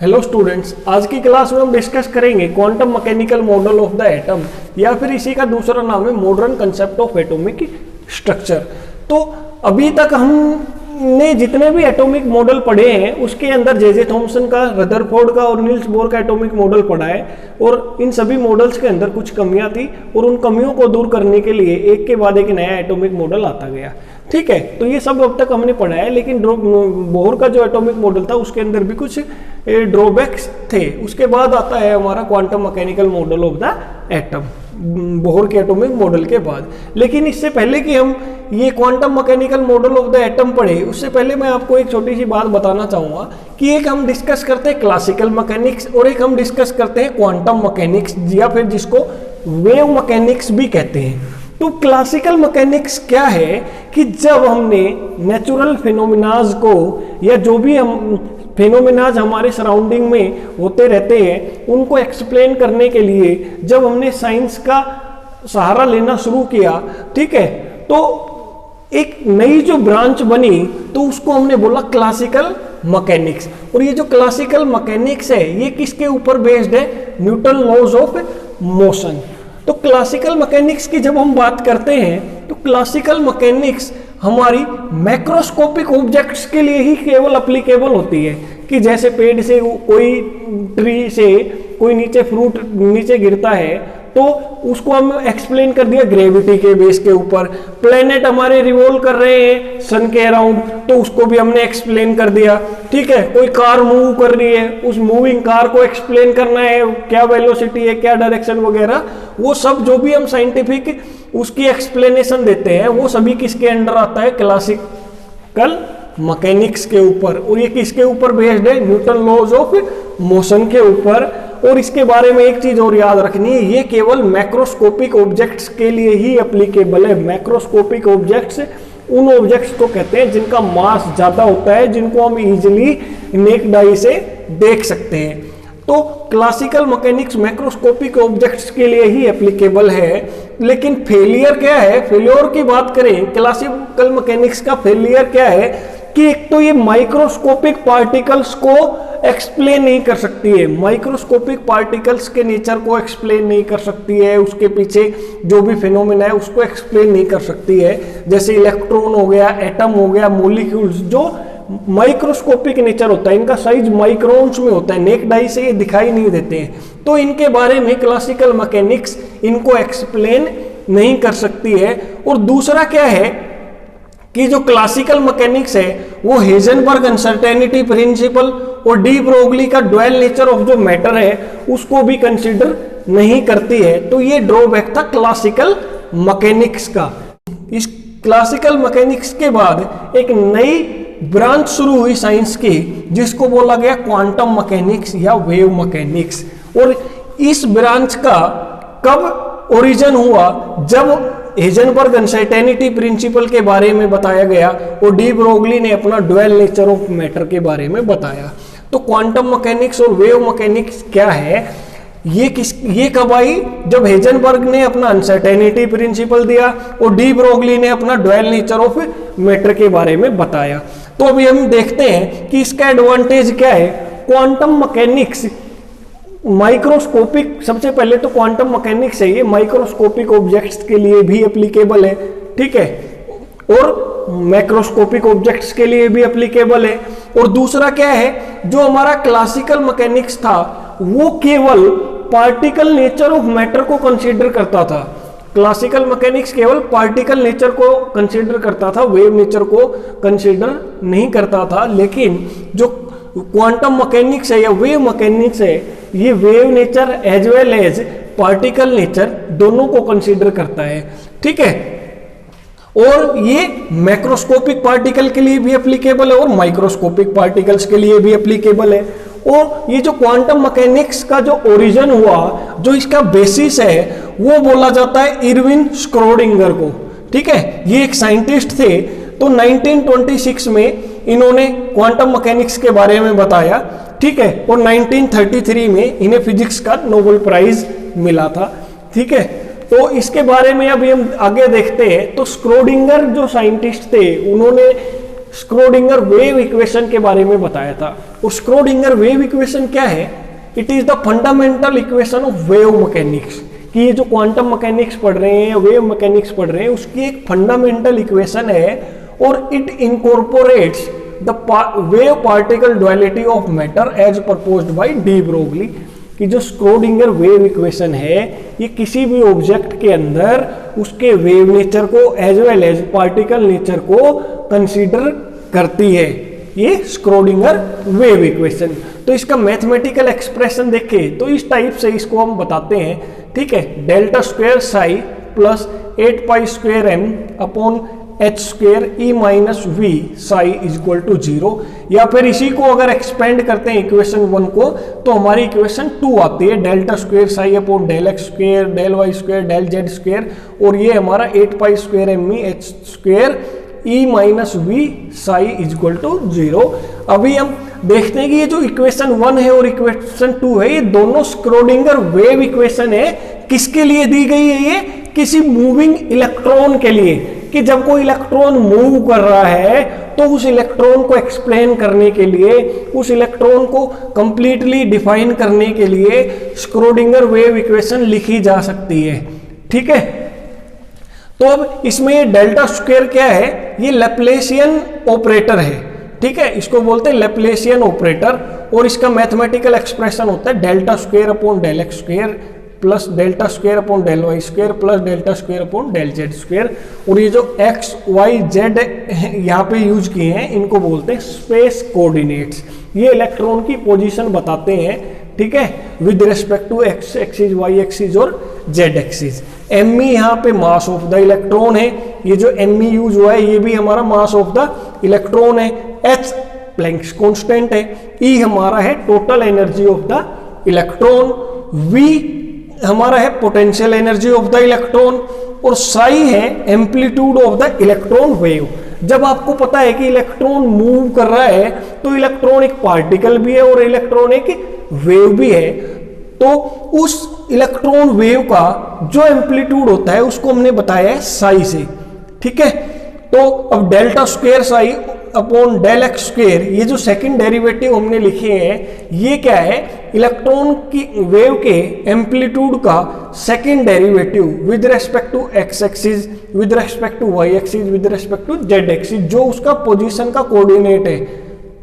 Hello students, आज की class में हम डिस्कस करेंगे quantum mechanical model of the atom या फिर इसी का दूसरा नाम है modern concept of atomic structure. तो अभी तक हमने जितने भी एटॉमिक मॉडल पढ़े हैं उसके अंदर जे थॉमसन का, रदरफोर्ड का और नील्स बोर का एटॉमिक मॉडल पढ़ा है और इन सभी मॉडल्स के अंदर कुछ कमियां थी और उन कमियों को दूर करने के लिए एक के बाद एक नया एटॉमिक मॉडल आता गया। ठीक है, तो ये सब अब तक हमने पढ़ा है, लेकिन बोहर का जो एटॉमिक मॉडल था उसके अंदर भी कुछ ड्रॉबैक्स थे। उसके बाद आता है हमारा quantum mechanical model of the atom, Bohr के एटॉमिक मॉडल के बाद। लेकिन इससे पहले कि हम ये quantum mechanical model of the atom पढ़े, उससे पहले मैं आपको एक छोटी सी बात बताना चाहूँगा कि एक हम डिस्कस करते हैं क्लासिकल मैकेनिक्स और एक हम डिस्कस करते हैं क्वांटम मैकेनिक्स या फिर जिसको वेव मैकेनिक्स भी कहते हैं। तो क्लासिकल मैकेनिक्स क्या है कि जब हमने नेचुरल फिनोमिनाज को या जो भी हम फिनोमिनाज हमारे सराउंडिंग में होते रहते हैं उनको एक्सप्लेन करने के लिए जब हमने साइंस का सहारा लेना शुरू किया, ठीक है, तो एक नई जो ब्रांच बनी तो उसको हमने बोला क्लासिकल मैकेनिक्स। और ये जो क्लासिकल मैकेनिक्स है ये किसके ऊपर बेस्ड है? Newton laws of motion. तो क्लासिकल मैकेनिक्स की जब हम बात करते हैं तो क्लासिकल मैकेनिक्स हमारी मैक्रोस्कोपिक ऑब्जेक्ट्स के लिए ही केवल अप्लीकेबल होती है कि जैसे पेड़ से कोई ट्री से कोई नीचे फ्रूट नीचे गिरता है तो उसको हम एक्सप्लेन कर दिया ग्रेविटी के बेस के ऊपर। प्लेनेट हमारे रिवॉल्व कर रहे हैं सन के अराउंड तो उसको भी हमने एक्सप्लेन कर दिया। ठीक है, कोई कार मूव कर रही है, उस मूविंग कार को एक्सप्लेन करना है, क्या वेलोसिटी है, क्या डायरेक्शन वगैरह, वो सब जो भी हम साइंटिफिक उसकी एक्सप्लेनेशन देते हैं वो सभी किसके अंडर आता है? क्लासिकल मैकेनिक्स के ऊपर। और ये किसके ऊपर बेस्ड है? न्यूटन लॉज ऑफ मोशन के ऊपर। और इसके बारे में एक चीज और याद रखनी है, ये केवल मैक्रोस्कोपिक ऑब्जेक्ट्स के लिए ही एप्लीकेबल है। मैक्रोस्कोपिक ऑब्जेक्ट्स उन ऑब्जेक्ट्स को कहते हैं जिनका मास ज्यादा होता है, जिनको हम इजीली नेक्ड आई से देख सकते हैं। तो क्लासिकल मैकेनिक्स मैक्रोस्कोपिक ऑब्जेक्ट्स के लिए ही एप्लीकेबल है। लेकिन फेलियर क्या है? फेलियर की बात करें क्लासिकल मैकेनिक्स का फेलियर क्या है कि एक तो ये माइक्रोस्कोपिक पार्टिकल्स को एक्सप्लेन नहीं कर सकती है, माइक्रोस्कोपिक पार्टिकल्स के नेचर को एक्सप्लेन नहीं कर सकती है, उसके पीछे जो भी फिनोमेना है उसको एक्सप्लेन नहीं कर सकती है। जैसे इलेक्ट्रॉन हो गया, एटम हो गया, मॉलिक्यूल्स जो माइक्रोस्कोपिक नेचर होता है, इनका साइज माइक्रोन्स में होता है, नेक्ड आई से ये दिखाई नहीं देते हैं। तो इनके बारे में क्लासिकल मैकेनिक्स इनको एक्सप्लेन नहीं कर सकती है। और दूसरा क्या है कि जो क्लासिकल मैकेनिक्स है वो हेजनबर्ग अनसर्टेनिटी प्रिंसिपल और डी ब्रोगली का ड्वेल नेचर ऑफ जो मैटर है उसको भी कंसीडर नहीं करती है। तो ये ड्रॉबैक था क्लासिकल मैकेनिक्स का। इस क्लासिकल मैकेनिक्स के बाद एक नई ब्रांच शुरू हुई साइंस की जिसको बोला गया क्वांटम मैकेनिक्स या वेव मैकेनिक्स। और इस ब्रांच का कब ओरिजिन हुआ? जब हेजनबर्ग अनसर्टेनिटी प्रिंसिपल के बारे में बताया गया और डी ब्रोगली ने अपना ड्वेल नेचर ऑफ मैटर के बारे में बताया। तो क्वांटम मैकेनिक्स और वेव मैकेनिक्स क्या है, ये कब आई? जब हेजनबर्ग ने अपना अनसर्टेनिटी प्रिंसिपल दिया और डी ब्रोगली ने अपना ड्वेल नेचर ऑफ मैटर के बारे में बताया। तो अभी हम देखते हैं कि इसका एडवांटेज क्या है। क्वांटम मैकेनिक्स माइक्रोस्कोपिक, सबसे पहले तो क्वांटम मैकेनिक्स है ये माइक्रोस्कोपिक ऑब्जेक्ट्स के लिए भी एप्लीकेबल है, ठीक है, और मैक्रोस्कोपिक ऑब्जेक्ट्स के लिए भी एप्लीकेबल है। और दूसरा क्या है, जो हमारा क्लासिकल मैकेनिक्स था वो केवल पार्टिकल नेचर ऑफ मैटर को कंसीडर करता था। क्लासिकल मैकेनिक्स केवल पार्टिकल नेचर को कंसीडर करता था, वेव नेचर को कंसीडर नहीं करता था। लेकिन जो क्वांटम मैकेनिक्स है या वेव मैकेनिक्स है ये wave nature as well as particle nature दोनों को कंसीडर करता है, ठीक है। और ये मैक्रोस्कोपिक पार्टिकल के लिए भी एप्लीकेबल है और माइक्रोस्कोपिक पार्टिकल्स के लिए भी एप्लीकेबल है। और ये जो क्वांटम मैकेनिक्स का जो ओरिजिन हुआ, जो इसका बेसिस है, वो बोला जाता है इरविन स्क्रोडिंगर को, ठीक है। ये एक साइंटिस्ट थे। तो 1926 में इन्होंने क्वांटम मैकेनिक्स के बारे में बताया, ठीक है, और 1933 में इन्हें फिजिक्स का नोबेल प्राइज मिला था, ठीक है। तो इसके बारे में अभी हम आगे देखते हैं। तो स्क्रोडिंगर जो साइंटिस्ट थे उन्होंने स्क्रोडिंगर वेव इक्वेशन के बारे में बताया था। और स्क्रोडिंगर वेव इक्वेशन क्या है? It is the fundamental equation of wave mechanics. कि ये जो क्वांटम मैकेनिक्स पढ़ रहे हैं, वेव मैकेनिक्स पढ़ रहे हैं, उसकी एक फंडामेंटल इक्वेशन है और it incorporates the wave particle duality of matter as proposed by de Broglie. कि जो स्क्रोडिंगर वेव इक्वेशन है ये किसी भी ऑब्जेक्ट के अंदर उसके वेव नेचर को as well as particle nature को कंसीडर करती है, ये स्क्रोडिंगर वेव इक्वेशन। तो इसका मैथमेटिकल एक्सप्रेशन देखें तो इस टाइप से इसको हम बताते हैं, ठीक है, delta square psi plus 8 pi square M upon H square E minus V psi is equal to 0। या फिर इसी को अगर एक्सपेंड करते हैं इक्वेशन 1 को तो हमारी इक्वेशन 2 आती है, delta square psi upon del X square del Y square del Z square, और ये हमारा 8 pi square M E H square E minus V psi is equal to 0। अभी हम देखते हैं कि ये जो इक्वेशन 1 है और इक्वेशन 2 है ये दोनों स्क्रोडिंगर वेव इक्वेशन है। किसके लिए दी गई है? ये किसी मूविंग इलेक्ट्रॉन के लिए, कि जब कोई इलेक्ट्रॉन मूव कर रहा है तो उस इलेक्ट्रॉन को एक्सप्लेन करने के लिए, उस इलेक्ट्रॉन को कंप्लीटली डिफाइन करने के लिए स्क्रोडिंगर वेव इक्वेशन लिखी जा सकती है, ठीक है। तो अब इसमें डेल्टा स्क्वायर क्या है? ये लैप्लेसियन ऑपरेटर है, ठीक है, इसको बोलते हैं लैप्लेसियन ऑपरेटर, और इसका मैथमेटिकल एक्सप्रेशन होता है delta square upon del X square plus delta square upon del Y square plus delta square upon del Z square. और ये जो एक्स वाई जेड यहाँ पे यूज किए हैं इनको बोलते हैं स्पेस कोऑर्डिनेट्स। ये इलेक्ट्रॉन की पोजीशन बताते हैं, ठीक है, with respect to X axis, Y axis और जेड एक्सिस। एम ई यहाँ पे मास ऑफ द इलेक्ट्रॉन है, ये जो एम ई यूज हुआ है ये भी हमारा मास ऑफ द इलेक्ट्रॉन है। एच प्लैंक्स कांस्टेंट है, ई हमारा है total energy of the electron, V हमारा है potential energy of the electron, और साई है amplitude of the electron wave. जब आपको पता है कि इलेक्ट्रॉन मूव कर रहा है तो इलेक्ट्रॉन एक पार्टिकल भी है और इलेक्ट्रॉन एक वेव भी है, तो उस इलेक्ट्रॉन वेव का जो एम्पलीट्यूड होता है उसको हमने बताया है साई से, ठीक है। तो अब delta square psi upon del X square, ये जो सेकंड डेरिवेटिव हमने लिखे हैं ये क्या है? इलेक्ट्रॉन की वेव के एम्पलीट्यूड का second derivative with respect to X axis, with respect to Y axis, with respect to Z axis, जो उसका पोजीशन का कोऑर्डिनेट है,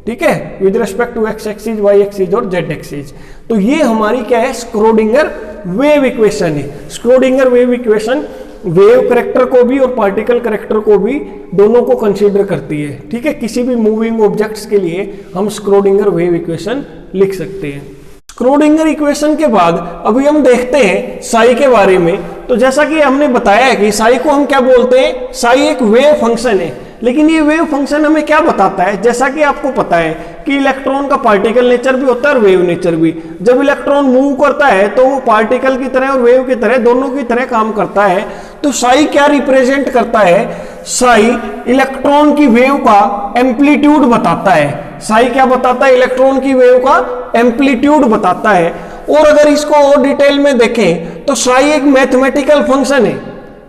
ठीक है, with respect to X axis, Y axis और जेड एक्सिस। तो ये हमारी क्या है? स्क्रोडिंगर वेव इक्वेशन है। Schrodinger wave equation wave character को भी और पार्टिकल करेक्टर को भी दोनों को कंसीडर करती है, ठीक है। किसी भी मूविंग ऑब्जेक्ट्स के लिए हम स्क्रोडिंगर वेव इक्वेशन लिख सकते हैं। स्क्रोडिंगर इक्वेशन के बाद अभी हम देखते हैं साई के बारे में। तो जैसा कि हमने बताया है कि साई को हम क्या बोलते हैं? साई एक वेव फंक्शन है, लेकिन ये वेव फंक्शन हमें क्या बताता है? जैसा कि आपको पता है कि इलेक्ट्रॉन का पार्टिकल नेचर भी होता है और वेव नेचर भी। जब इलेक्ट्रॉन मूव करता है तो वो पार्टिकल की तरह और वेव की तरह दोनों की तरह काम करता है। तो साई क्या रिप्रेजेंट करता है? साई इलेक्ट्रॉन की वेव का एम्पलीट्यूड बताता है। साई क्या बताता है? इलेक्ट्रॉन की वेव का एम्पलीट्यूड बताता है। और अगर इसको और डिटेल में देखें तो साई एक मैथमेटिकल फंक्शन है।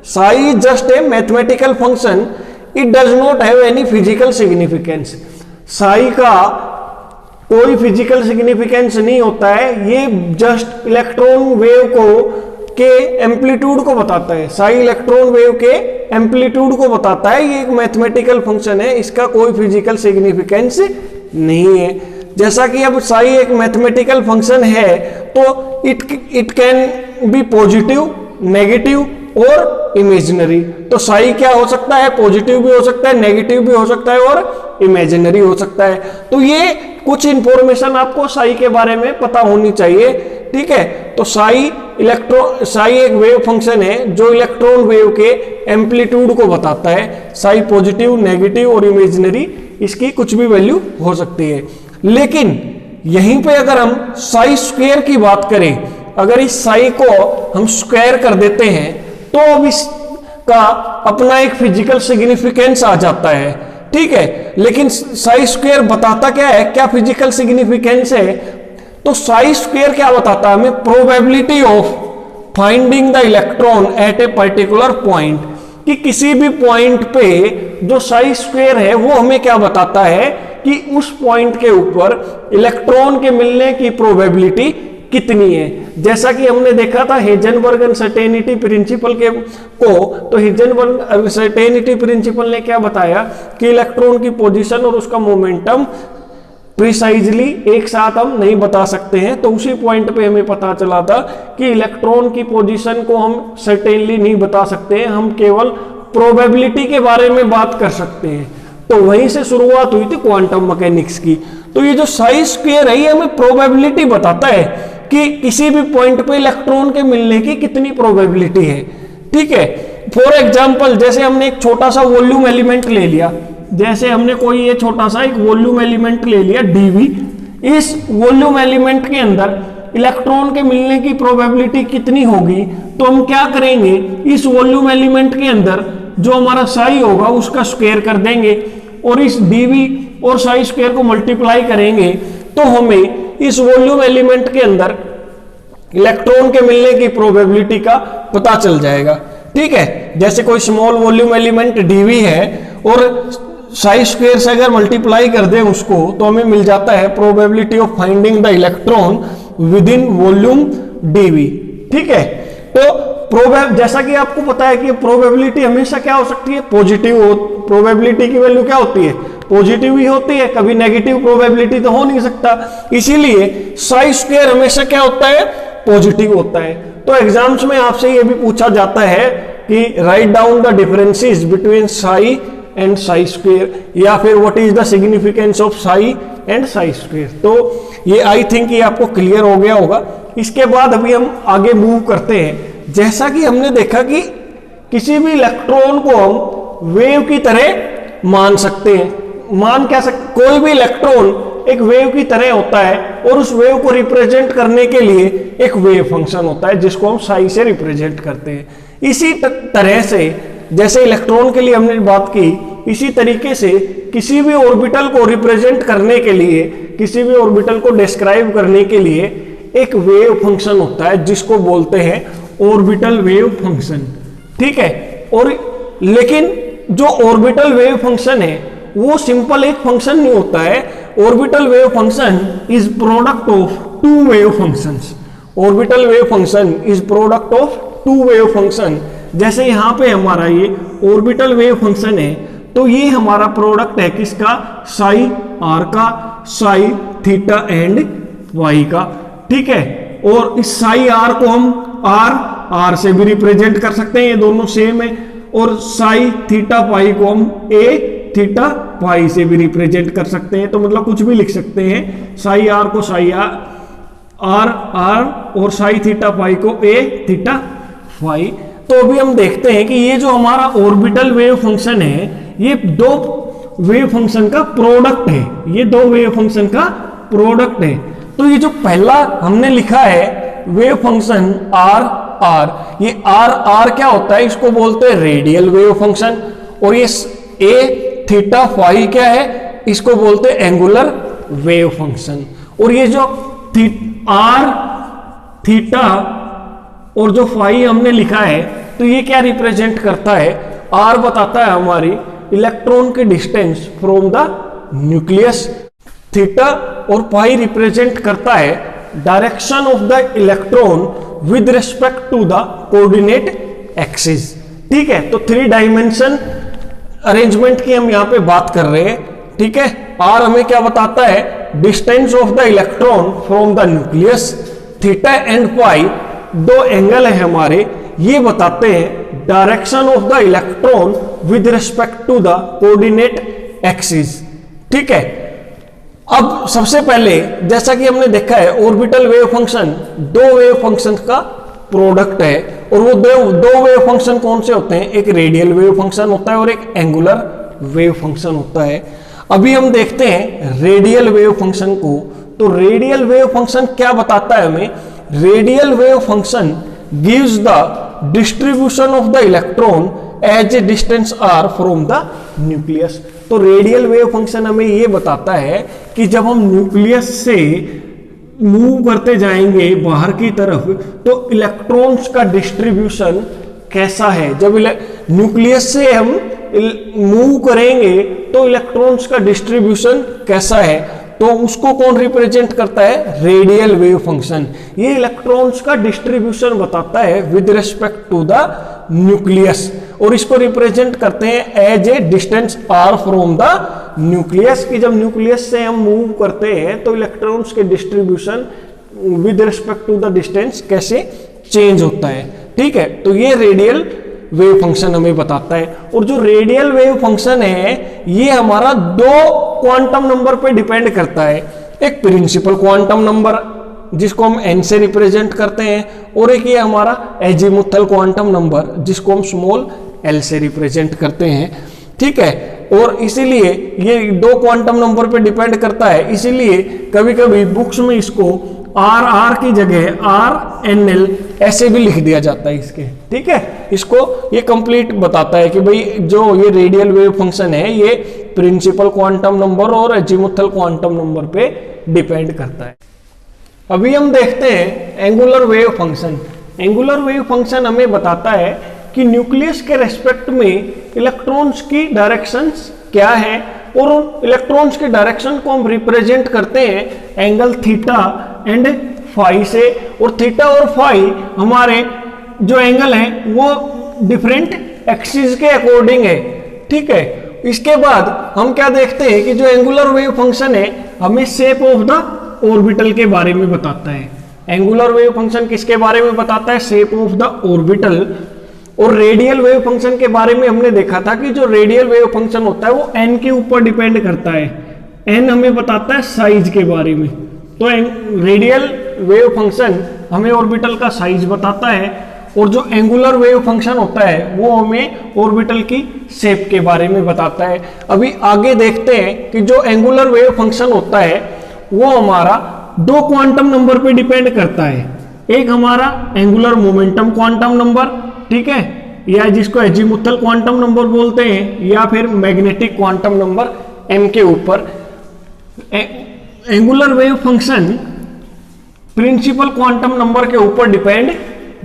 Sai just a mathematical function, it does not have any physical significance. Sai का कोई फिजिकल सिग्निफिकेंस नहीं होता है, ये जस्ट इलेक्ट्रॉन वेव को के एम्पलीट्यूड को बताता है। साई इलेक्ट्रॉन वेव के एम्पलीट्यूड को बताता है। ये एक मैथमेटिकल फंक्शन है, इसका कोई फिजिकल सिग्निफिकेंस नहीं है। जैसा कि अब साई एक मैथमेटिकल फंक्शन है तो it can be positive, negative और इमेजिनरी। तो साई क्या हो सकता है? पॉजिटिव भी हो सकता है, नेगेटिव भी हो सकता है और इमेजिनरी हो सकता है। तो ये कुछ इंफॉर्मेशन आपको साई के बारे में पता होनी चाहिए, ठीक है। तो साई एक वेव फंक्शन है जो इलेक्ट्रॉन वेव के एम्पलीट्यूड को बताता है। साई पॉजिटिव, नेगेटिव और इमेजिनरी, इसकी कुछ भी वैल्यू हो सकती है। लेकिन यहीं पे अगर हम साई स्क्वायर की बात करें, अगर इस साई को हम स्क्वायर कर देते हैं तो अब इसका अपना एक फिजिकल सिग्निफिकेंस आ जाता है, ठीक है। लेकिन साई स्क्वायर बताता क्या है? क्या फिजिकल सिग्निफिकेंस है? तो साई स्क्वायर क्या बताता है हमें? Probability of finding the electron at a particular point, कि किसी भी पॉइंट पे जो साई स्क्वायर है वो हमें क्या बताता है कि उस पॉइंट के ऊपर इलेक्ट्रॉन के मिलने की प्रोबेबिलिटी कितनी है। जैसा कि हमने देखा था हेजनबर्ग अनसर्टेनिटी प्रिंसिपल तो हेजनबर्ग अनसर्टेनिटी प्रिंसिपल ने क्या बताया कि इलेक्ट्रॉन की पोजीशन और उसका मोमेंटम प्रिसाइजली एक साथ हम नहीं बता सकते हैं। तो उसी पॉइंट पे हमें पता चला था कि इलेक्ट्रॉन की पोजीशन को हम सर्टेनली नहीं बता सकते हैं, हम केवल प्रोबेबिलिटी के बारे में बात कर सकते हैं। तो वहीं से शुरुआत हुई थी क्वांटम मैकेनिक्स की। तो ये जो साई स्क्वायर है ये हमें प्रोबेबिलिटी बताता है कि किसी भी पॉइंट पे इलेक्ट्रॉन के मिलने की कितनी प्रोबेबिलिटी है। ठीक है, फॉर एग्जांपल जैसे हमने एक छोटा सा वॉल्यूम एलिमेंट ले लिया, जैसे हमने कोई ये छोटा सा एक वॉल्यूम एलिमेंट ले लिया dV, इस वॉल्यूम एलिमेंट के अंदर इलेक्ट्रॉन के मिलने की प्रोबेबिलिटी कितनी होगी, तो हम क्या करेंगे, इस वॉल्यूम एलिमेंट के अंदर जो हमारा साई होगा उसका स्क्वायर कर देंगे और इस dV और साई स्क्वायर को मल्टीप्लाई करेंगे, तो हमें इस वॉल्यूम एलिमेंट के अंदर इलेक्ट्रॉन के मिलने की प्रोबेबिलिटी का पता चल जाएगा। ठीक है, जैसे कोई स्मॉल वॉल्यूम एलिमेंट dV है और साई स्क्वायर से अगर मल्टीप्लाई कर दें उसको, तो हमें मिल जाता है probability of finding the electron with in volume dV। ठीक है, तो जैसा कि आपको पता है कि प्रोबेबिलिटी हमेशा क्या हो सकती है, पॉजिटिव हो। प्रोबेबिलिटी की वैल्यू क्या होती है, पॉजिटिव ही होती है, कभी नेगेटिव प्रोबेबिलिटी तो हो नहीं सकता। इसीलिए साई स्क्वायर हमेशा क्या होता है, पॉजिटिव होता है। तो एग्जाम्स में आपसे ये भी पूछा जाता है कि write down the differences between Sai and Sai square, या फिर what is the significance of Sai and Sai square. तो ये आई थिंक ये आपको क्लियर हो गया होगा। इसके बाद अभी हम आगे मूव करते हैं। जैसा कि हमने देखा कि किसी भी इलेक्ट्रॉन को हम वेव की तरह मान सकते हैं, कोई भी इलेक्ट्रॉन एक वेव की तरह होता है और उस वेव को रिप्रेजेंट करने के लिए एक वेव फंक्शन होता है जिसको हम साई से रिप्रेजेंट करते हैं। इसी तरह से जैसे इलेक्ट्रॉन के लिए हमने बात की, इसी तरीके से किसी भी ऑर्बिटल को रिप्रेजेंट करने के लिए, किसी भी ऑर्बिटल को डिस्क्राइब करने के लिए एक वेव फंक्शन होता है जिसको बोलते हैं ऑर्बिटल वेव फंक्शन। ठीक है, और लेकिन जो ऑर्बिटल वेव फंक्शन है वो सिंपल एक फंक्शन नहीं होता है। Orbital wave function is product of two wave functions. Orbital wave function is product of two wave function. जैसे यहां पे हमारा ये ऑर्बिटल वेव फंक्शन है, तो ये हमारा प्रोडक्ट है किसका, साई आर का, साई थीटा एंड वाई का। ठीक है, और इस साई आर को हम आर से भी रिप्रेजेंट कर सकते हैं, ये दोनों सेम है। और साई थीटा पाई को हम ए थीटा पाई से भी रिप्रेजेंट कर सकते हैं। तो मतलब कुछ भी लिख सकते हैं, साई आर को साई आर और साई थीटा पाई को ए थीटा फाई। तो अभी हम देखते हैं कि ये जो हमारा ऑर्बिटल वेव फंक्शन है ये दो वेव फंक्शन का प्रोडक्ट है, ये दो वेव फंक्शन का प्रोडक्ट है। तो ये जो पहला हमने लिखा है वेव फंक्शन आर, ये आर क्या होता है, इसको बोलते हैं रेडियल वेव फंक्शन। और ये ए थीटा फाई क्या है, इसको बोलते हैं एंगुलर वेव फंक्शन। और ये जो आर थीटा और जो फाई हमने लिखा है, तो ये क्या रिप्रेजेंट करता है, आर बताता है हमारी इलेक्ट्रॉन की distance from the nucleus, theta और पाई रिप्रेजेंट करता है direction of the electron with respect to the coordinate axis. ठीक है, तो 3 डायमेंशन अरेंजमेंट की हम यहां पे बात कर रहे हैं। ठीक है, आर हमें क्या बताता है, distance of the electron from the nucleus, theta and pi दो एंगल है हमारे, ये बताते हैं direction of the electron with respect to the coordinate axis. ठीक है, अब सबसे पहले जैसा कि हमने देखा है ऑर्बिटल वेव फंक्शन दो वेव फंक्शन का प्रोडक्ट है। और वो दो वेव फंक्शन कौन से होते हैं, एक रेडियल वेव फंक्शन होता है और एक एंगुलर वेव फंक्शन होता है। अभी हम देखते हैं रेडियल वेव फंक्शन को। तो रेडियल वेव फंक्शन क्या बताता है हमें, radial wave function gives the distribution of the electron as a distance R from the nucleus. तो रेडियल वेव फंक्शन हमें ये बताता है कि जब हम न्यूक्लियस से मूव करते जाएंगे बाहर की तरफ, तो इलेक्ट्रॉन्स का डिस्ट्रीब्यूशन कैसा है। जब न्यूक्लियस से हम मूव करेंगे तो इलेक्ट्रॉन्स का डिस्ट्रीब्यूशन कैसा है, तो उसको कौन रिप्रेजेंट करता है, रेडियल वेव फंक्शन। ये इलेक्ट्रॉन्स का डिस्ट्रीब्यूशन बताता है with respect to the nucleus, और इसको रिप्रेजेंट करते हैं as a distance R from the nucleus, कि जब न्यूक्लियस से हम मूव करते हैं तो इलेक्ट्रॉन्स के distribution with respect to the distance कैसे चेंज होता है। ठीक है, तो ये रेडियल वेव फंक्शन हमें बताता है। और जो रेडियल वेव फंक्शन है ये हमारा दो क्वांटम नंबर पे डिपेंड करता है, एक प्रिंसिपल क्वांटम नंबर जिसको हम n से रिप्रेजेंट करते हैं, और एक ये हमारा एजीमुथल क्वांटम नंबर जिसको हम स्मॉल l से रिप्रेजेंट करते हैं। ठीक है, और इसीलिए ये दो क्वांटम नंबर पे डिपेंड करता है, इसीलिए कभी कभी बुक्स में इसको आर की जगह RNL ऐसे भी लिख दिया जाता है इसके। ठीक है, इसको ये कंप्लीट बताता है कि भाई जो ये रेडियल वेव फंक्शन है ये प्रिंसिपल क्वांटम नंबर और एजीमुथल क्वांटम नंबर पे डिपेंड करता है। अभी हम देखते हैं angular wave function. Angular wave function हमें बताता है कि न्यूक्लियस के रेस्पेक्ट में इलेक्ट्रॉन्स की डायरेक्शंस क्या है, और उन इलेक्ट्रॉन्स के डायरेक्शन को हम रिप्रेजेंट करते हैं एंगल थीटा एंड फाई से, और थीटा और फाई हमारे जो एंगल है वो डिफरेंट एक्सिस के अकॉर्डिंग है। ठीक है, इसके बाद हम क्या देखते हैं कि जो एंगुलर वेव फंक्शन है हमें शेप ऑफ द ऑर्बिटल के बारे में बताता है। एंगुलर वेव फंक्शन किसके बारे में बताता है, शेप ऑफ द ऑर्बिटल। और रेडियल वेव फंक्शन के बारे में हमने देखा था कि जो रेडियल वेव फंक्शन होता है वो n के ऊपर डिपेंड करता है, n हमें बताता है साइज के बारे में। तो रेडियल वेव फंक्शन हमें ऑर्बिटल का साइज बताता है, और जो एंगुलर वेव फंक्शन होता है वो हमें ऑर्बिटल की शेप के बारे में बताता है। अभी आगे देखते हैं कि जो एंगुलर वेव फंक्शन होता है वो हमारा दो क्वांटम नंबर पे डिपेंड करता है, एक हमारा एंगुलर मोमेंटम क्वांटम नंबर, ठीक है, या जिसको एजीमुथल क्वांटम नंबर बोलते हैं, या फिर मैग्नेटिक क्वांटम नंबर m के ऊपर। Angular wave function principal quantum number के ऊपर डिपेंड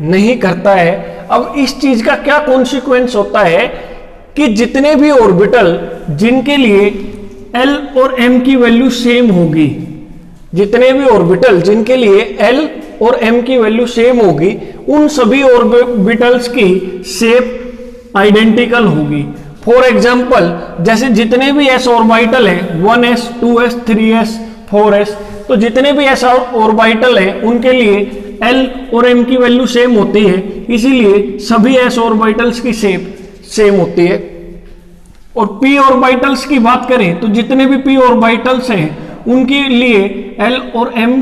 नहीं करता है। अब इस चीज का क्या कॉन्सिक्वेंस होता है कि जितने भी ऑर्बिटल जिनके लिए L और M की वैल्यू सेम होगी, जितने भी ऑर्बिटल जिनके लिए L और M की वैल्यू सेम होगी, उन सभी ऑर्बिटल्स की शेप आइडेंटिकल होगी। फॉर एग्जाम्पल, जैसे जितने भी s ऑर्बिटल है 1s 2s 3s 4s, तो जितने भी s ऑर्बिटल है उनके लिए L और M की वैल्यू सेम होती है, इसीलिए सभी s ऑर्बिटल्स की शेप सेम होती है। और p ऑर्बिटल्स की बात करें तो जितने भी p ऑर्बिटल्स हैं उनके लिए L और M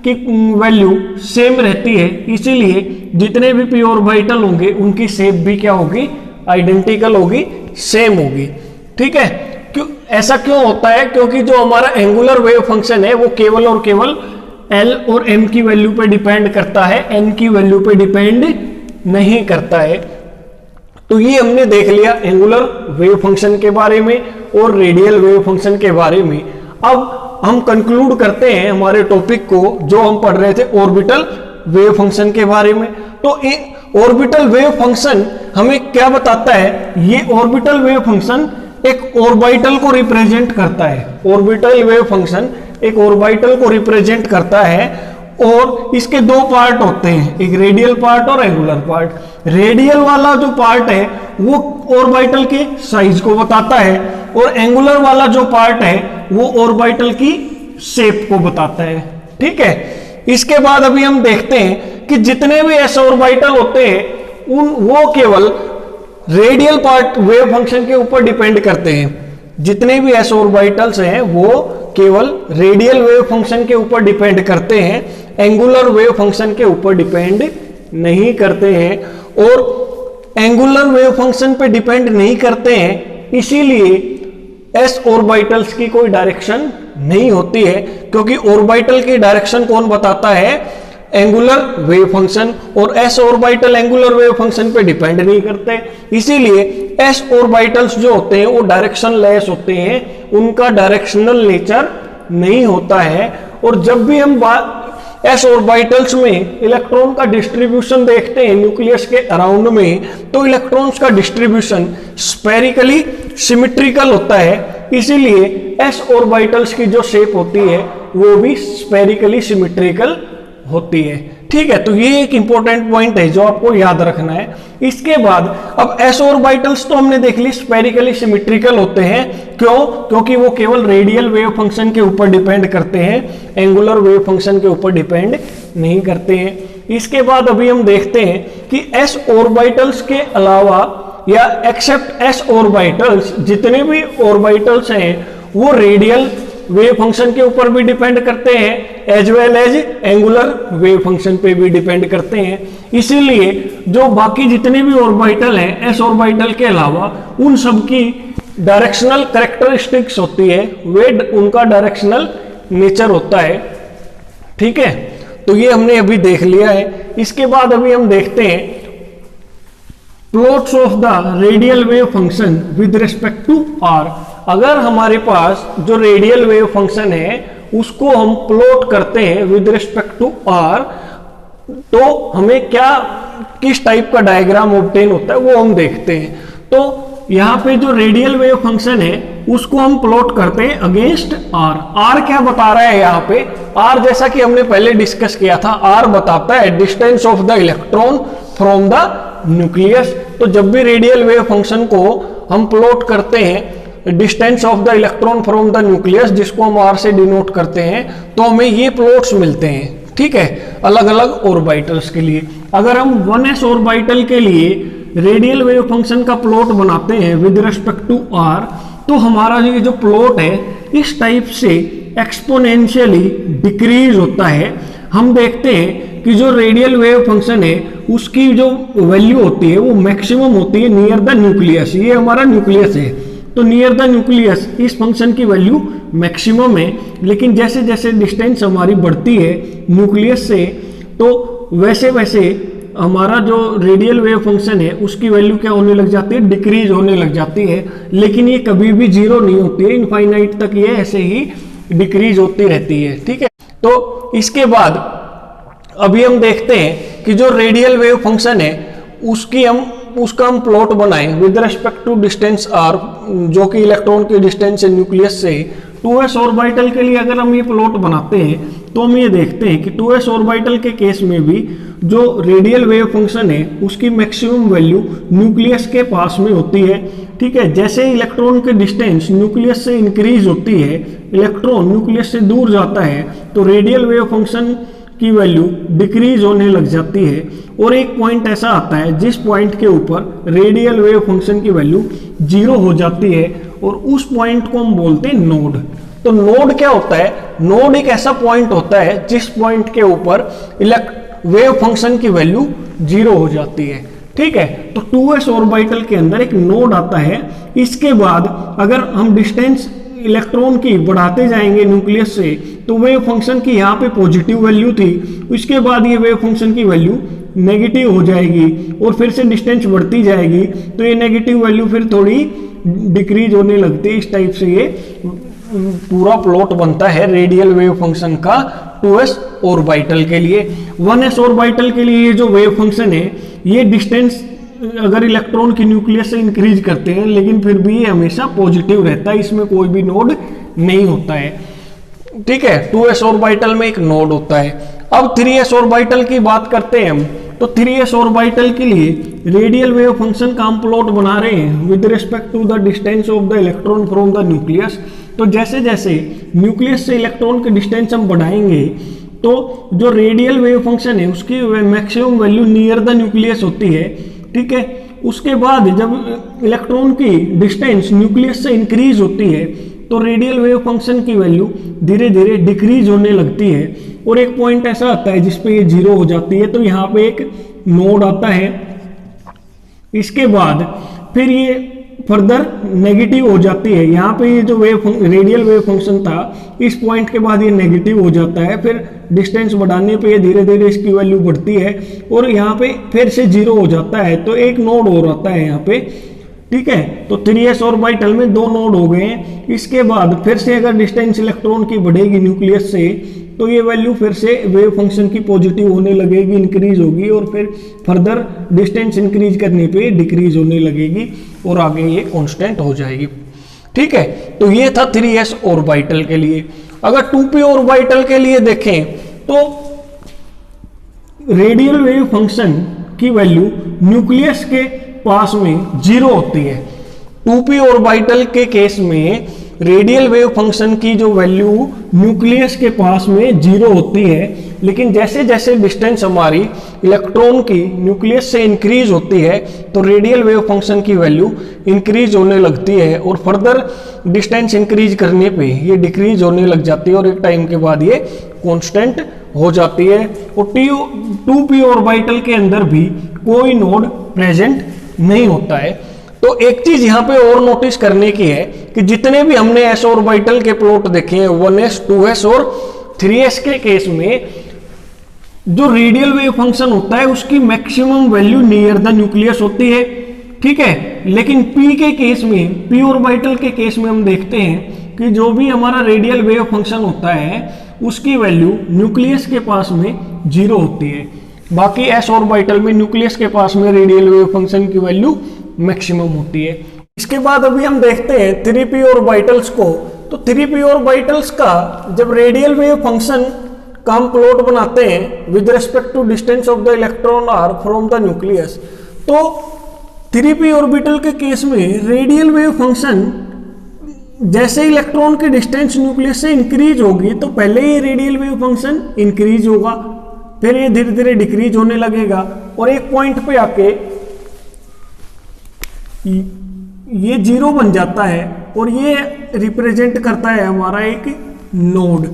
की वैल्यू सेम रहती है, इसीलिए जितने भी p ऑर्बिटल होंगे उनकी शेप भी क्या होगी, आइडेंटिकल होगी, सेम होगी। ठीक है, क्यों ऐसा क्यों होता है, क्योंकि जो हमारा एंगुलर वेव फंक्शन है वो केवल और केवल L और M की वैल्यू पे डिपेंड करता है, N की वैल्यू पे डिपेंड नहीं करता है। तो ये हमने देख लिया एंगुलर वेव फंक्शन के बारे में और रेडियल वेव फंक्शन के बारे में। अब हम कंक्लूड करते हैं हमारे टॉपिक को जो हम पढ़ रहे थे ऑर्बिटल वेव फंक्शन के बारे में। तो ऑर्बिटल वेव फंक्शन हमें क्या बताता है, ये ऑर्बिटल वेव फंक्शन एक ऑर्बिटल को रिप्रेजेंट करता है। ऑर्बिटल वेव फंक्शन एक ऑर्बिटल को रिप्रेजेंट करता है, और इसके दो पार्ट होते हैं, एक रेडियल पार्ट और एंगुलर पार्ट। रेडियल वाला जो पार्ट है वो ऑर्बिटल के साइज को बताता है, और एंगुलर वाला जो पार्ट है वो ऑर्बिटल की शेप को बताता है। ठीक है, इसके बाद अभी हम देखते हैं कि जितने भी s ऑर्बिटल होते हैं वो केवल रेडियल पार्ट वेव फंक्शन के ऊपर डिपेंड करते हैं। जितने भी s ऑर्बिटल्स हैं वो केवल रेडियल वेव फंक्शन के ऊपर डिपेंड करते हैं, एंगुलर वेव फंक्शन के ऊपर डिपेंड नहीं करते हैं। और एंगुलर वेव फंक्शन पे डिपेंड नहीं करते हैं, इसीलिए s ऑर्बिटल्स की कोई डायरेक्शन नहीं होती है, क्योंकि ऑर्बिटल की डायरेक्शन कौन बताता है, एंगुलर वेव फंक्शन, और s orbital angular wave function पे डिपेंड नहीं करते। इसीलिए s ऑर्बिटल्स जो होते हैं वो डायरेक्शन लेस होते हैं, उनका डायरेक्शनल नेचर नहीं होता है। और जब भी हम s ऑर्बिटल्स में इलेक्ट्रॉन का डिस्ट्रीब्यूशन देखते हैं न्यूक्लियस के अराउंड में, तो इलेक्ट्रॉन्स का डिस्ट्रीब्यूशन स्फेरिकली सिमेट्रिकल होता है, इसीलिए एस ऑर्बिटल्स की जो शेप होती है वो भी स्फेरिकली सिमेट्रिकल होती है। ठीक है, तो ये एक इंपॉर्टेंट पॉइंट है जो आपको याद रखना है। इसके बाद अब एस ऑर्बिटल्स तो हमने देख ली स्फेरिकली सिमेट्रिकल होते हैं। क्यों? क्योंकि वो केवल रेडियल वेव फंक्शन के ऊपर डिपेंड करते हैं, एंगुलर वेव फंक्शन के ऊपर डिपेंड नहीं करते हैं। इसके बाद अभी हम देखते हैं कि एस ऑर्बिटल्स के अलावा या एक्सेप्ट एस ऑर्बिटल्स, जितने भी ऑर्बिटल्स हैं वो रेडियल वेव फंक्शन के ऊपर भी डिपेंड करते हैं as well as angular wave function पे भी डिपेंड करते हैं। इसीलिए जो बाकी जितने भी ऑर्बिटल हैं एस ऑर्बिटल के अलावा, उन सब की डायरेक्शनल कैरेक्टरिस्टिक्स होती है, वे उनका डायरेक्शनल नेचर होता है। ठीक है, तो ये हमने अभी देख लिया है। इसके बाद अभी हम देखते हैं plots of the radial wave function with respect to R. अगर हमारे पास जो रेडियल वेव फंक्शन है उसको हम प्लॉट करते हैं विद रिस्पेक्ट टू आर, तो हमें क्या किस टाइप का डायग्राम ऑब्टेन होता है वो हम देखते हैं। तो यहाँ पे जो रेडियल वेव फंक्शन है उसको हम प्लॉट करते हैं अगेंस्ट आर। आर क्या बता रहा है यहाँ पे? आर जैसा कि हमने पहले डिस्कस किया था, आर बताता है distance of the electron from the nucleus. तो जब भी रेडियल वेव फंक्शन को हम प्लॉट करते हैं distance of the electron from the nucleus, जिसको हम आर से डिनोट करते हैं, तो हमें ये प्लॉट्स मिलते हैं। ठीक है, अलग अलग ऑर्बिटल्स के लिए। अगर हम 1s ऑर्बिटल के लिए रेडियल वेव फंक्शन का प्लॉट बनाते हैं विद रिस्पेक्ट टू आर, तो हमारा ये जो प्लॉट है इस टाइप से एक्सपोनेंशियली डिक्रीज होता है। हम देखते हैं कि जो रेडियल वेव फंक्शन है उसकी जो वैल्यू होती है वो मैक्सिमम होती है नियर द न्यूक्लियस। ये हमारा न्यूक्लियस है, तो नियर द न्यूक्लियस इस फंक्शन की वैल्यू मैक्सिमम है। लेकिन जैसे जैसे डिस्टेंस हमारी बढ़ती है न्यूक्लियस से, तो वैसे वैसे हमारा जो रेडियल वेव फंक्शन है उसकी वैल्यू क्या होने लग जाती है? डिक्रीज होने लग जाती है। लेकिन ये कभी भी जीरो नहीं होती है, इनफाइनाइट तक ये ऐसे ही डिक्रीज होती रहती है। ठीक है, तो इसके बाद अभी हम देखते हैं कि जो रेडियल वेव फंक्शन है उसका हम प्लॉट बनाएं with respect to distance R, जो कि इलेक्ट्रॉन की डिस्टेंस है न्यूक्लियस से। 2s ऑर्बिटल के लिए अगर हम ये प्लॉट बनाते हैं तो हम ये देखते हैं कि 2s ऑर्बिटल के केस में भी जो रेडियल वेव फंक्शन है उसकी मैक्सिमम वैल्यू न्यूक्लियस के पास में होती है। ठीक है, जैसे इलेक्ट्रॉन की डिस्टेंस न्यूक्लियस से इंक्रीज होती है, इलेक्ट्रॉन न्यूक्लियस से दूर जाता है, तो रेडियल वेव फंक्शन की वैल्यू डिक्रीज होने लग जाती है। और एक पॉइंट ऐसा आता है जिस पॉइंट के ऊपर रेडियल वेव फंक्शन की वैल्यू जीरो हो जाती है, और उस पॉइंट को हम बोलते हैं नोड। तो नोड क्या होता है? नोड एक ऐसा पॉइंट होता है जिस पॉइंट के ऊपर वेव फंक्शन की वैल्यू जीरो हो जाती है। ठीक है, तो 2s ऑर्बिटल के अंदर एक नोड आता है। इसके बाद अगर हम डिस्टेंस इलेक्ट्रॉन की बढ़ाते जाएंगे न्यूक्लियस से, तो वेव फंक्शन की यहाँ पे पॉजिटिव वैल्यू थी, उसके बाद ये वेव फंक्शन की वैल्यू नेगेटिव हो जाएगी और फिर से डिस्टेंस बढ़ती जाएगी, तो ये नेगेटिव वैल्यू फिर थोड़ी डिक्रीज होने लगती है। इस टाइप से ये पूरा प्लॉट बनता है रेडियल वेव फंक्शन का 2s ऑर्बिटल के लिए। 1s ऑर्बिटल के लिए ये जो वेव फंक्शन है ये डिस्टेंस अगर इलेक्ट्रॉन की न्यूक्लियस से इंक्रीज करते हैं, लेकिन फिर भी ये हमेशा पॉजिटिव रहता है, इसमें कोई भी नोड नहीं होता है। ठीक है, 2s ऑर्बिटल में एक नोड होता है। अब 3s ऑर्बिटल की बात करते हैं हम, तो 3s ऑर्बिटल के लिए रेडियल वेव फंक्शन का हम प्लॉट बना रहे हैं with respect to the distance of the electron from the nucleus. तो जैसे जैसे न्यूक्लियस से इलेक्ट्रॉन के डिस्टेंस हम बढ़ाएंगे, तो जो रेडियल वेव फंक्शन है उसकी maximum value near the nucleus होती है। ठीक है, उसके बाद जब इलेक्ट्रॉन की डिस्टेंस न्यूक्लियस से इंक्रीज होती है, तो रेडियल वेव फंक्शन की वैल्यू धीरे धीरे डिक्रीज होने लगती है, और एक पॉइंट ऐसा आता है जिसपे ये जीरो हो जाती है। तो यहाँ पे एक नोड आता है। इसके बाद फिर ये फर्दर नेगेटिव हो जाती है। यहाँ पे ये जो रेडियल वेव फंक्शन था, इस पॉइंट के बाद ये नेगेटिव हो जाता है, फिर डिस्टेंस बढ़ाने पे ये धीरे धीरे इसकी वैल्यू बढ़ती है, और यहाँ पे फिर से जीरो हो जाता है। तो एक नोड और आता है यहाँ पे। ठीक है, तो 3s ऑर्बिटल में दो नोड हो गए हैं। इसके बाद फिर से अगर डिस्टेंस इलेक्ट्रॉन की बढ़ेगी न्यूक्लियस से, तो ये वैल्यू फिर से वेव फंक्शन की पॉजिटिव होने लगेगी, इंक्रीज होगी, और फिर फर्दर डिस्टेंस इंक्रीज करने पे डिक्रीज होने लगेगी और आगे ये कांस्टेंट हो जाएगी। ठीक है, तो ये था 3s ऑर्बिटल के लिए। अगर 2p ऑर्बिटल के लिए देखें तो रेडियल वेव फंक्शन की वैल्यू न्यूक्लियस के पास में 0 होती है। 2p ऑर्बिटल के केस में रेडियल वेव फंक्शन की जो वैल्यू न्यूक्लियस के पास में 0 होती है, लेकिन जैसे जैसे डिस्टेंस हमारी इलेक्ट्रॉन की न्यूक्लियस से इंक्रीज होती है तो रेडियल वेव फंक्शन की वैल्यू इंक्रीज होने लगती है, और फर्दर डिस्टेंस इंक्रीज करने पे ये डिक्रीज होने लग जाती है, और एक टाइम के बाद ये कांस्टेंट हो जाती है। और 2p ऑर्बिटल के अंदर भी कोई नोड प्रेजेंट नहीं होता है। तो एक चीज यहां पे और नोटिस करने की है कि जितने भी हमने s ऑर्बिटल के प्लॉट देखे हैं 1s 2s और 3s के केस में जो रेडियल वेव फंक्शन होता है उसकी maximum value near the nucleus होती है, ठीक है। लेकिन p के केस में, p ऑर्बिटल के केस में हम देखते हैं कि जो भी हमारा रेडियल वेव फंक्शन होता है उसकी वैल्यू न्यूक्लियस के पास में 0 होती है। बाकी s ऑर्बिटल में न्यूक्लियस के पास में रेडियल वेव फंक्शन की वैल्यू मैक्सिमम होती है। इसके बाद अभी हम देखते हैं 3p ऑर्बिटल्स को। तो 3p ऑर्बिटल्स का जब रेडियल वेव फंक्शन का हम प्लॉट बनाते हैं with respect to distance of the electron R from the nucleus, तो 3p ऑर्बिटल के केस में रेडियल वेव फंक्शन जैसे इलेक्ट्रॉन की डिस्टेंस न्यूक्लियस से इंक्रीज होगी तो पहले ये रेडियल वेव फंक्शन इंक्रीज होगा, फिर ये धीरे धीरे डिक्रीज होने लगेगा, और एक पॉइंट पे आके ये 0 बन जाता है, और ये रिप्रेजेंट करता है हमारा एक नोड,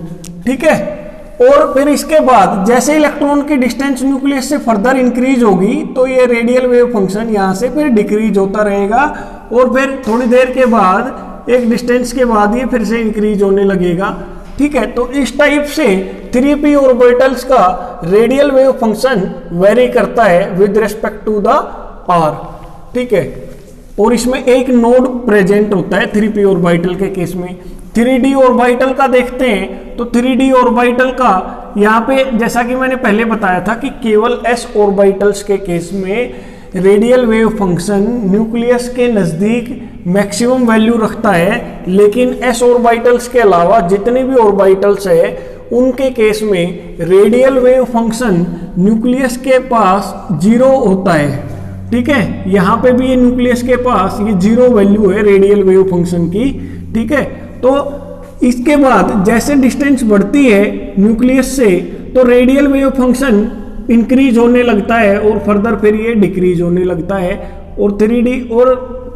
ठीक है। और फिर इसके बाद जैसे इलेक्ट्रॉन की डिस्टेंस न्यूक्लियस से फर्दर इंक्रीज होगी तो ये रेडियल वेव फंक्शन यहाँ से फिर डिक्रीज होता रहेगा, और फिर थोड़ी देर के बाद एक डिस्टेंस के बाद ये फिर से इंक्रीज होने लगेगा, ठीक है। तो इस टाइप से 3p ऑर्बिटल्स का रेडियल वेव फंक्शन वेरी करता है with respect to the r, ठीक है। और इसमें एक नोड प्रेजेंट होता है 3p ऑर्बिटल के केस में। 3d ऑर्बिटल का देखते हैं तो 3d ऑर्बिटल का यहाँ पे जैसा कि मैंने पहले बताया था कि केवल s ऑर्बिटल्स के केस में रेडियल वेव फंक्शन न्यूक्लियस के नज़दीक मैक्सिमम वैल्यू रखता है, लेकिन s ऑर्बिटल्स के अलावा जितने भी ऑर्बिटल्स है उनके केस में रेडियल वेव फंक्शन न्यूक्लियस के पास 0 होता है, ठीक है। यहाँ पे भी ये न्यूक्लियस के पास ये 0 वैल्यू है रेडियल वेव फंक्शन की, ठीक है। तो इसके बाद जैसे डिस्टेंस बढ़ती है न्यूक्लियस से तो रेडियल वेव फंक्शन इंक्रीज होने लगता है, और फर्दर फिर ये डिक्रीज होने लगता है, और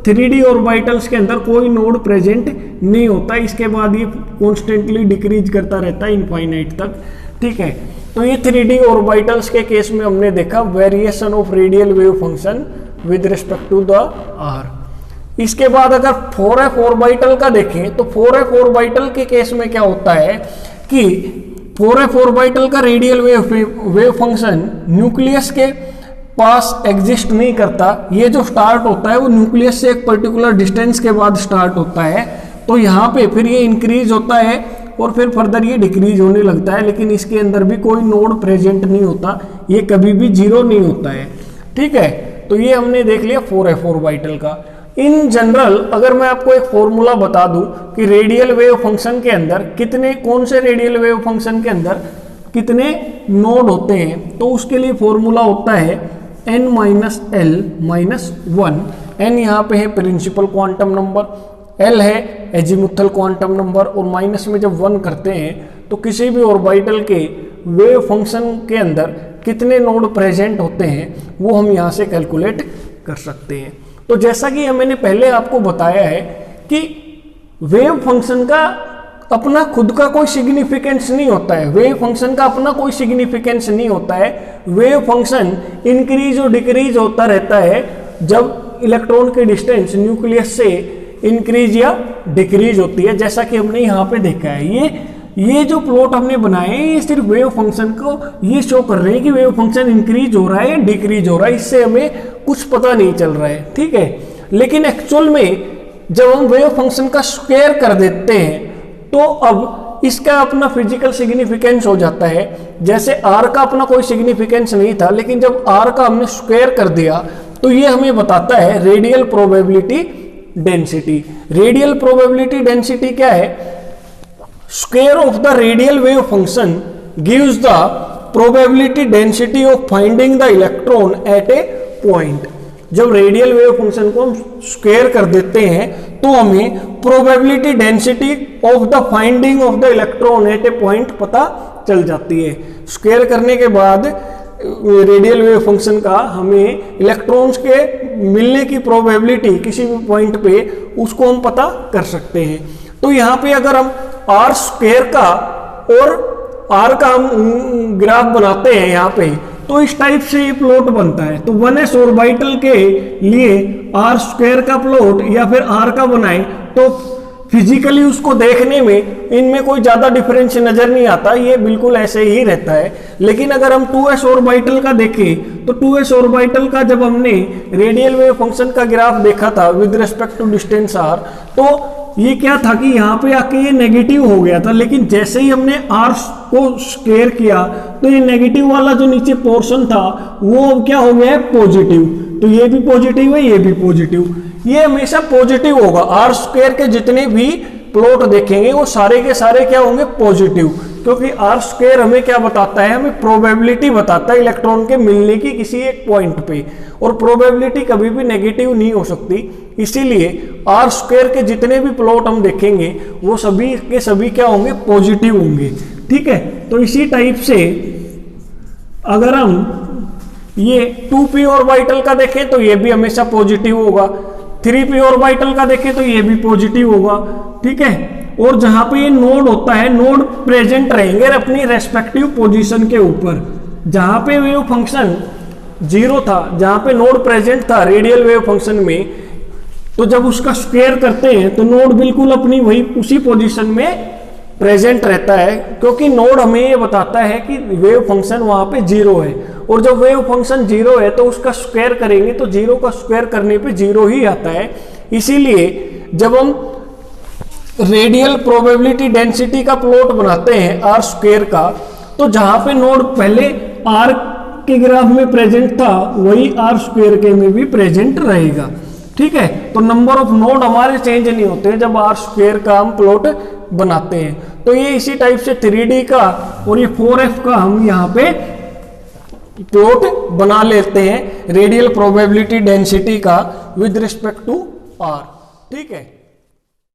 3d ऑर्बिटल्स के अंदर कोई नोड प्रेजेंट नहीं होता। इसके बाद ये कॉन्स्टेंटली डिक्रीज करता रहता है इनफाइनाइट तक, ठीक है। तो ये 3d ऑर्बिटल्स के केस में हमने देखा variation of radial wave function with respect to the r। इसके बाद अगर 4f ऑर्बिटल का देखें तो 4f ऑर्बिटल के केस में क्या होता है कि 4f ऑर्बिटल का रेडियल वेव फंक्शन न्यूक्लियस के पास एग्जिस्ट नहीं करता। ये जो स्टार्ट होता है वो न्यूक्लियस से एक पर्टिकुलर डिस्टेंस के बाद स्टार्ट होता है, तो यहाँ पे फिर ये इंक्रीज होता है और फिर फर्दर ये डिक्रीज होने लगता है, लेकिन इसके अंदर भी कोई नोड प्रेजेंट नहीं होता, ये कभी भी 0 नहीं होता है, ठीक है। तो ये हमने देख लिया 4f ऑर्बिटल का। इन जनरल अगर मैं आपको एक फॉर्मूला बता दूं कि रेडियल वेव फंक्शन के अंदर कौन से रेडियल वेव फंक्शन के अंदर कितने नोड होते हैं, तो उसके लिए फॉर्मूला होता है n minus L minus 1। n यहाँ पे है प्रिंसिपल क्वांटम नंबर, l है एजीमुथल क्वांटम नंबर, और माइनस में जब 1 करते हैं तो किसी भी ऑर्बिटल के वेव फंक्शन के अंदर कितने नोड प्रेजेंट होते हैं वो हम यहाँ से कैलकुलेट कर सकते हैं। तो जैसा कि मैंने पहले आपको बताया है कि वेव फंक्शन का अपना खुद का कोई सिग्निफिकेंस नहीं होता है, वेव फंक्शन का अपना कोई सिग्निफिकेंस नहीं होता है। वेव फंक्शन इंक्रीज और डिक्रीज होता रहता है जब इलेक्ट्रॉन की डिस्टेंस न्यूक्लियस से इंक्रीज या डिक्रीज होती है, जैसा कि हमने यहाँ पे देखा है। ये जो प्लॉट हमने बनाए हैं ये सिर्फ वेव फंक्शन को ये शो कर रहे हैं कि वेव फंक्शन इंक्रीज हो रहा है या डिक्रीज हो रहा है, इससे हमें कुछ पता नहीं चल रहा है, ठीक है। लेकिन एक्चुअल में जब हम वेव फंक्शन का स्क्वायर कर देते हैं तो अब इसका अपना फिजिकल सिग्निफिकेंस हो जाता है। जैसे r का अपना कोई सिग्निफिकेंस नहीं था, लेकिन जब r का हमने स्क्वायर कर दिया तो ये हमें बताता है radial probability density. Radial probability density क्या है? Square of the radial wave function gives the probability density of finding the electron at a point. जब रेडियल वेव फंक्शन को हम स्क्वायर कर देते हैं तो हमें probability density of the finding of the electron at a point पता चल जाती है। स्क्वायर करने के बाद रेडियल वेव फंक्शन का हमें इलेक्ट्रॉन्स के मिलने की प्रोबेबिलिटी किसी भी पॉइंट पे उसको हम पता कर सकते हैं। तो यहाँ पे अगर हम आर स्क्वायर का और आर का हम ग्राफ बनाते हैं यहाँ पे, तो इस टाइप से ये प्लॉट बनता है। तो 1s ऑर्बिटल के लिए आर स्क्वायर का प्लॉट या फिर आर का बनाए तो फिजिकली उसको देखने में इनमें कोई ज्यादा डिफरेंस नजर नहीं आता, ये बिल्कुल ऐसे ही रहता है। लेकिन अगर हम 2s ऑर्बिटल का देखें तो 2s ऑर्बिटल का जब हमने रेडियल वेव फंक्शन का ग्राफ देखा था with respect to distance r, तो ये क्या था कि यहाँ पे आके ये नेगेटिव हो गया था, लेकिन जैसे ही हमने r को स्क्वायर किया तो ये नेगेटिव वाला जो नीचे पोर्शन था वो अब क्या हो गया है? पॉजिटिव। तो ये भी पॉजिटिव है, ये भी पॉजिटिव, ये हमेशा पॉजिटिव होगा। आर स्क्वायर के जितने भी प्लॉट देखेंगे वो सारे के सारे क्या होंगे? पॉजिटिव, क्योंकि आर स्क्वायर हमें क्या बताता है? हमें प्रोबेबिलिटी बताता है इलेक्ट्रॉन के मिलने की किसी एक पॉइंट पे, और प्रोबेबिलिटी कभी भी नेगेटिव नहीं हो सकती। इसीलिए आर स्क्वायर के जितने भी प्लॉट हम देखेंगे वो सभी के सभी क्या होंगे? पॉजिटिव होंगे। ठीक है, तो इसी टाइप से अगर हम ये 2p ऑर्बिटल का देखें तो ये भी हमेशा पॉजिटिव होगा, 3p ऑर्बिटल का देखें तो ये भी पॉजिटिव होगा। ठीक है, और जहां पे ये नोड होता है, नोड प्रेजेंट रहेंगे अपनी रेस्पेक्टिव पोजीशन के ऊपर। जहां पे वेव फंक्शन जीरो था, जहां पे नोड प्रेजेंट था रेडियल वेव फंक्शन में, तो जब उसका स्क्वायर करते हैं तो नोड बिल्कुल अपनी वही उसी पोजीशन में प्रेजेंट रहता है, क्योंकि नोड हमें ये बताता है कि वेव फंक्शन वहां पे जीरो है। और जब वेव फंक्शन जीरो है तो उसका स्क्वायर करेंगे तो जीरो का स्क्वायर करने पे जीरो ही आता है। इसीलिए जब हम रेडियल प्रोबेबिलिटी डेंसिटी का प्लॉट बनाते हैं आर स्क्वायर का, तो जहां पे नोड पहले आर के ग्राफ में प्रेजेंट था वही आर स्क्वायर के में भी प्रेजेंट रहेगा। ठीक है, तो नंबर ऑफ नोड हमारे चेंज नहीं होते जब आर स्क्वायर का हम प्लॉट बनाते हैं। तो ये इसी टाइप से 3D का और ये 4f का हम यहाँ पे प्लॉट बना लेते हैं रेडियल प्रोबेबिलिटी डेंसिटी का विद रिस्पेक्ट टू आर। ठीक है।